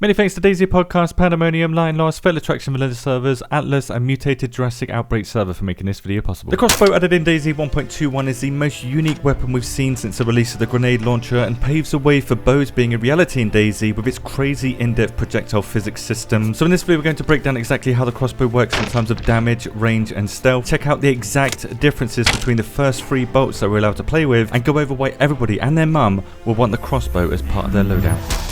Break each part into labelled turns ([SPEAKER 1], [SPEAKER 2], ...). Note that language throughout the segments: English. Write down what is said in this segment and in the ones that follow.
[SPEAKER 1] Many thanks to DayZ Podcast, Pandemonium, Lion Lost, Fatal Attraction Vanilla servers, Atlas and Mutated Jurassic Outbreak server for making this video possible. The crossbow added in DayZ 1.21 is the most unique weapon we've seen since the release of the grenade launcher and paves the way for bows being a reality in DayZ with its crazy in-depth projectile physics system. So in this video we're going to break down exactly how the crossbow works in terms of damage, range and stealth, check out the exact differences between the first 3 bolts that we're allowed to play with, and go over why everybody and their mum will want the crossbow as part of their loadout.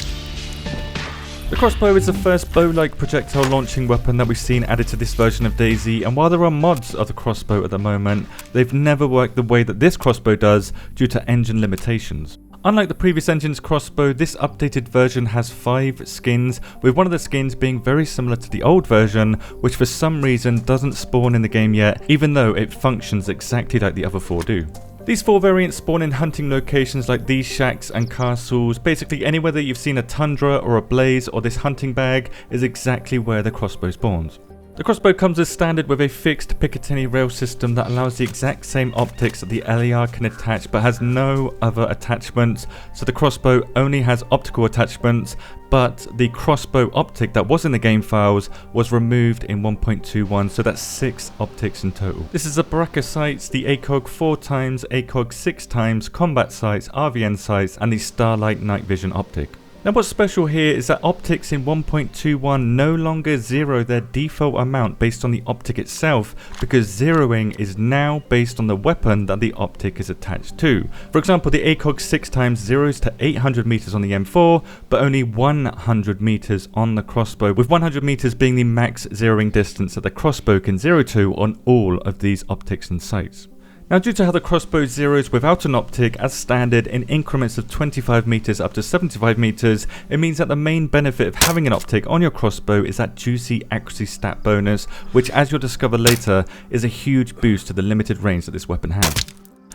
[SPEAKER 1] The crossbow is the first bow-like projectile launching weapon that we've seen added to this version of DayZ, and while there are mods of the crossbow at the moment, they've never worked the way that this crossbow does due to engine limitations. Unlike the previous engine's crossbow, this updated version has 5 skins, with one of the skins being very similar to the old version, which for some reason doesn't spawn in the game yet, even though it functions exactly like the other 4 do. These 4 variants spawn in hunting locations like these shacks and castles. Basically anywhere that you've seen a tundra or a blaze or this hunting bag is exactly where the crossbow spawns. The crossbow comes as standard with a fixed Picatinny rail system that allows the exact same optics that the LER can attach but has no other attachments, so the crossbow only has optical attachments, but the crossbow optic that was in the game files was removed in 1.21, so that's 6 optics in total. This is the Baraka sights, the ACOG 4 times, ACOG 6 times, combat sights, RVN sights and the Starlight night vision optic. Now what's special here is that optics in 1.21 no longer zero their default amount based on the optic itself, because zeroing is now based on the weapon that the optic is attached to. For example, the ACOG 6 times zeros to 800 meters on the M4, but only 100 meters on the crossbow, with 100 meters being the max zeroing distance that the crossbow can zero to on all of these optics and sights. Now due to how the crossbow zeroes without an optic as standard in increments of 25 meters up to 75 meters, it means that the main benefit of having an optic on your crossbow is that juicy accuracy stat bonus, which as you'll discover later is a huge boost to the limited range that this weapon has.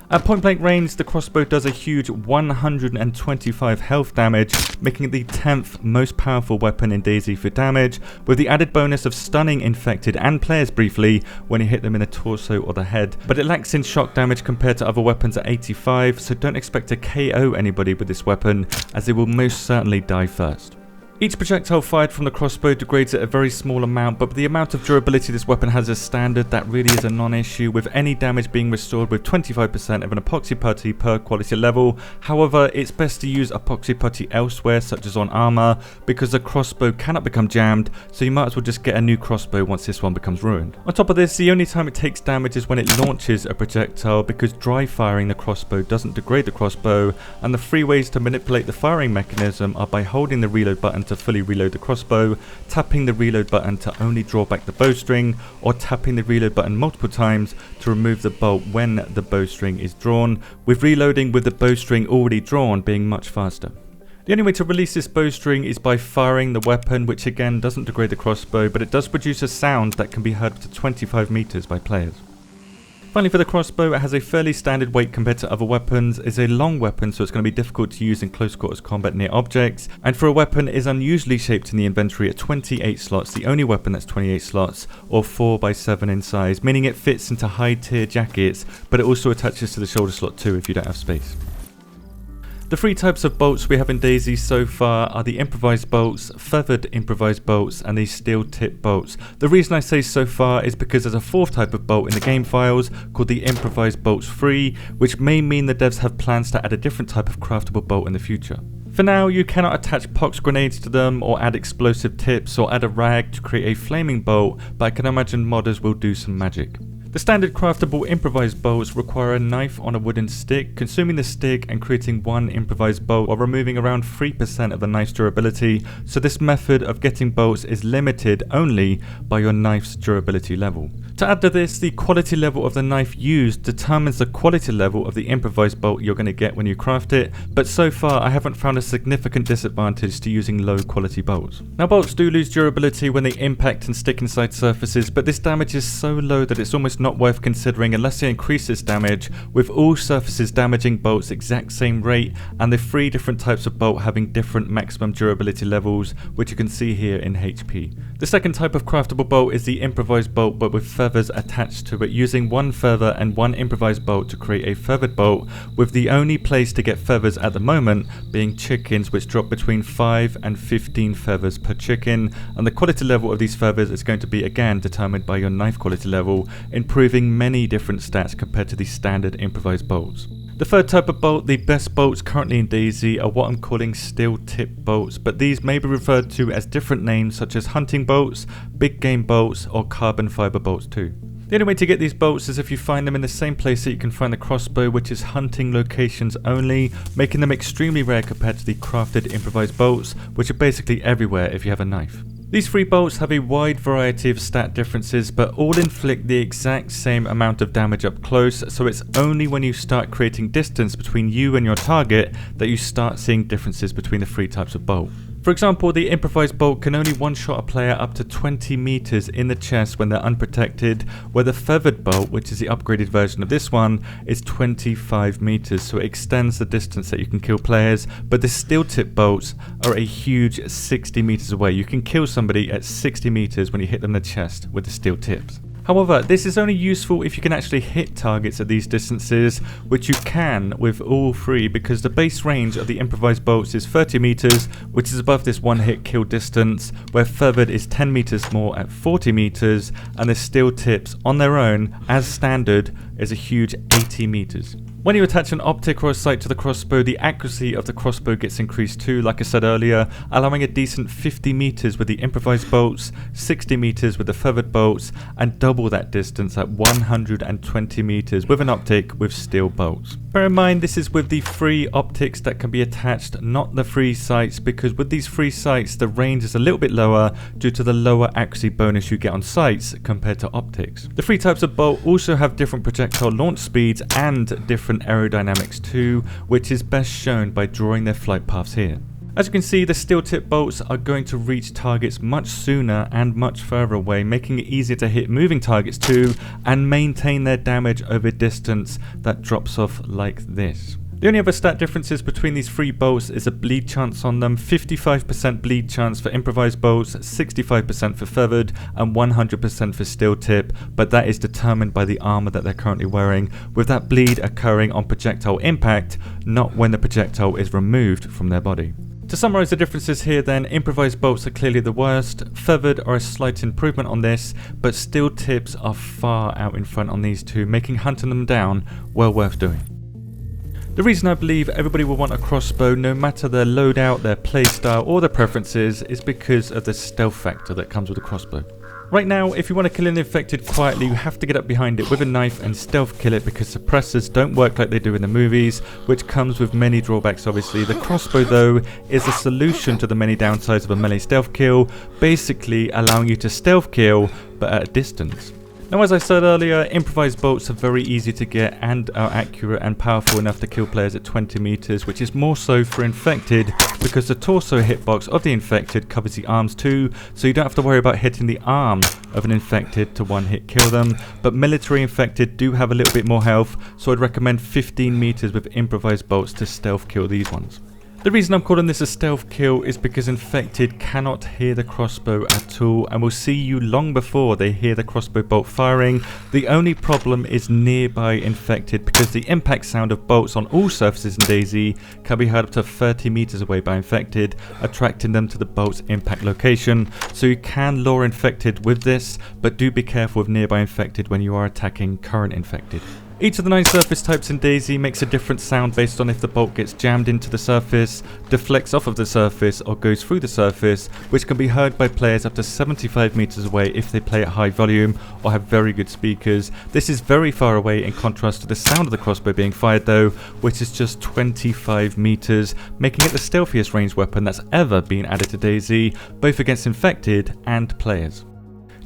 [SPEAKER 1] At point blank range, the crossbow does a huge 125 health damage, making it the 10th most powerful weapon in DayZ for damage, with the added bonus of stunning infected and players briefly when you hit them in the torso or the head. But it lacks in shock damage compared to other weapons at 85, so don't expect to KO anybody with this weapon, as they will most certainly die first. Each projectile fired from the crossbow degrades at a very small amount, but the amount of durability this weapon has as standard, that really is a non-issue, with any damage being restored with 25% of an epoxy putty per quality level. However, it's best to use epoxy putty elsewhere, such as on armor, because the crossbow cannot become jammed, so you might as well just get a new crossbow once this one becomes ruined. On top of this, the only time it takes damage is when it launches a projectile, because dry firing the crossbow doesn't degrade the crossbow, and the 3 ways to manipulate the firing mechanism are by holding the reload button to fully reload the crossbow, tapping the reload button to only draw back the bowstring, or tapping the reload button multiple times to remove the bolt when the bowstring is drawn, with reloading with the bowstring already drawn being much faster. The only way to release this bowstring is by firing the weapon, which again doesn't degrade the crossbow, but it does produce a sound that can be heard up to 25 meters by players. Finally, for the crossbow, it has a fairly standard weight compared to other weapons. It's a long weapon, so it's going to be difficult to use in close quarters combat near objects, and for a weapon it is unusually shaped in the inventory at 28 slots, the only weapon that's 28 slots, or 4x7 in size, meaning it fits into high tier jackets, but it also attaches to the shoulder slot too if you don't have space. The 3 types of bolts we have in DayZ so far are the improvised bolts, feathered improvised bolts and the steel tip bolts. The reason I say so far is because there's a 4th type of bolt in the game files called the improvised bolts 3, which may mean the devs have plans to add a different type of craftable bolt in the future. For now, you cannot attach pox grenades to them or add explosive tips or add a rag to create a flaming bolt, but I can imagine modders will do some magic. The standard craftable improvised bolts require a knife on a wooden stick, consuming the stick and creating 1 improvised bolt while removing around 3% of the knife's durability, so this method of getting bolts is limited only by your knife's durability level. To add to this, the quality level of the knife used determines the quality level of the improvised bolt you're going to get when you craft it, but so far I haven't found a significant disadvantage to using low quality bolts. Now bolts do lose durability when they impact and stick inside surfaces, but this damage is so low that it's almost not worth considering unless it increases damage, with all surfaces damaging bolts exact same rate and the 3 different types of bolt having different maximum durability levels, which you can see here in HP. The second type of craftable bolt is the Improvised Bolt, but with feathers attached to it, using 1 feather and 1 Improvised Bolt to create a feathered bolt, with the only place to get feathers at the moment being chickens, which drop between 5 and 15 feathers per chicken, and the quality level of these feathers is going to be again determined by your knife quality level, improving many different stats compared to the standard Improvised Bolts. The third type of bolt, the best bolts currently in DayZ, are what I'm calling steel tip bolts, but these may be referred to as different names such as hunting bolts, big game bolts, or carbon fiber bolts too. The only way to get these bolts is if you find them in the same place that you can find the crossbow, which is hunting locations only, making them extremely rare compared to the crafted improvised bolts, which are basically everywhere if you have a knife. These 3 bolts have a wide variety of stat differences, but all inflict the exact same amount of damage up close, so it's only when you start creating distance between you and your target that you start seeing differences between the 3 types of bolt. For example, the Improvised Bolt can only one-shot a player up to 20 meters in the chest when they're unprotected, where the Feathered Bolt, which is the upgraded version of this one, is 25 meters, so it extends the distance that you can kill players, but the Steel Tip Bolts are a huge 60 meters away. You can kill somebody at 60 meters when you hit them in the chest with the steel tips. However, this is only useful if you can actually hit targets at these distances, which you can with all 3 because the base range of the Improvised Bolts is 30 meters, which is above this 1-hit kill distance, where Feathered is 10 meters more at 40 meters, and the Steel Tips on their own, as standard, is a huge 80 meters. When you attach an optic or a sight to the crossbow, the accuracy of the crossbow gets increased too, like I said earlier, allowing a decent 50 meters with the Improvised Bolts, 60 meters with the Feathered Bolts, and double that distance at 120 meters with an optic with steel bolts. Bear in mind, this is with the 3 optics that can be attached, not the 3 sights, because with these 3 sights the range is a little bit lower due to the lower accuracy bonus you get on sights compared to optics. The 3 types of bolt also have different projectile launch speeds and different aerodynamics too, which is best shown by drawing their flight paths here. As you can see, the steel tip bolts are going to reach targets much sooner and much further away, making it easier to hit moving targets too and maintain their damage over distance that drops off like this. The only other stat differences between these 3 bolts is a bleed chance on them. 55% bleed chance for improvised bolts, 65% for feathered, and 100% for steel tip, but that is determined by the armor that they're currently wearing, with that bleed occurring on projectile impact, not when the projectile is removed from their body. To summarise the differences here then, improvised bolts are clearly the worst, feathered are a slight improvement on this, but steel tips are far out in front on these 2, making hunting them down well worth doing. The reason I believe everybody will want a crossbow, no matter their loadout, their playstyle or their preferences, is because of the stealth factor that comes with a crossbow. Right now, if you want to kill an infected quietly, you have to get up behind it with a knife and stealth kill it because suppressors don't work like they do in the movies, which comes with many drawbacks obviously. The crossbow though is a solution to the many downsides of a melee stealth kill, basically allowing you to stealth kill but at a distance. Now, as I said earlier, improvised bolts are very easy to get and are accurate and powerful enough to kill players at 20 meters, which is more so for infected because the torso hitbox of the infected covers the arms too, so you don't have to worry about hitting the arm of an infected to 1-hit kill them. But military infected do have a little bit more health, so I'd recommend 15 meters with improvised bolts to stealth kill these ones. The reason I'm calling this a stealth kill is because infected cannot hear the crossbow at all and will see you long before they hear the crossbow bolt firing. The only problem is nearby infected because the impact sound of bolts on all surfaces in DayZ can be heard up to 30 meters away by infected, attracting them to the bolt's impact location. So you can lure infected with this, but do be careful with nearby infected when you are attacking current infected. Each of the 9 surface types in DayZ makes a different sound based on if the bolt gets jammed into the surface, deflects off of the surface, or goes through the surface, which can be heard by players up to 75 meters away if they play at high volume or have very good speakers. This is very far away in contrast to the sound of the crossbow being fired though, which is just 25 meters, making it the stealthiest ranged weapon that's ever been added to DayZ, both against infected and players.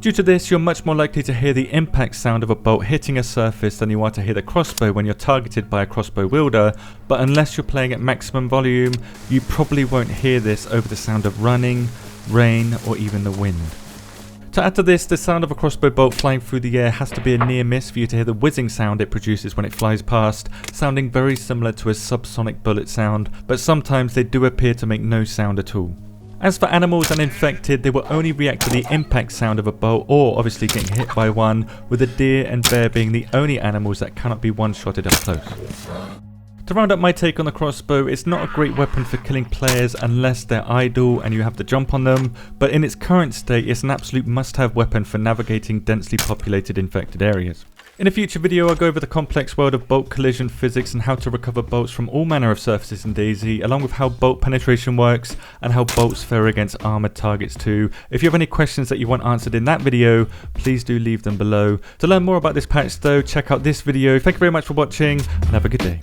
[SPEAKER 1] Due to this, you're much more likely to hear the impact sound of a bolt hitting a surface than you are to hear the crossbow when you're targeted by a crossbow wielder, but unless you're playing at maximum volume, you probably won't hear this over the sound of running, rain, or even the wind. To add to this, the sound of a crossbow bolt flying through the air has to be a near miss for you to hear the whizzing sound it produces when it flies past, sounding very similar to a subsonic bullet sound, but sometimes they do appear to make no sound at all. As for animals and infected, they will only react to the impact sound of a bolt or obviously getting hit by one, with a deer and bear being the only animals that cannot be one-shotted up close. To round up my take on the crossbow, it's not a great weapon for killing players unless they're idle and you have to jump on them, but in its current state it's an absolute must-have weapon for navigating densely populated infected areas. In a future video I'll go over the complex world of bolt collision physics and how to recover bolts from all manner of surfaces in DayZ, along with how bolt penetration works and how bolts fare against armoured targets too. If you have any questions that you want answered in that video, please do leave them below. To learn more about this patch though, check out this video. Thank you very much for watching and have a good day.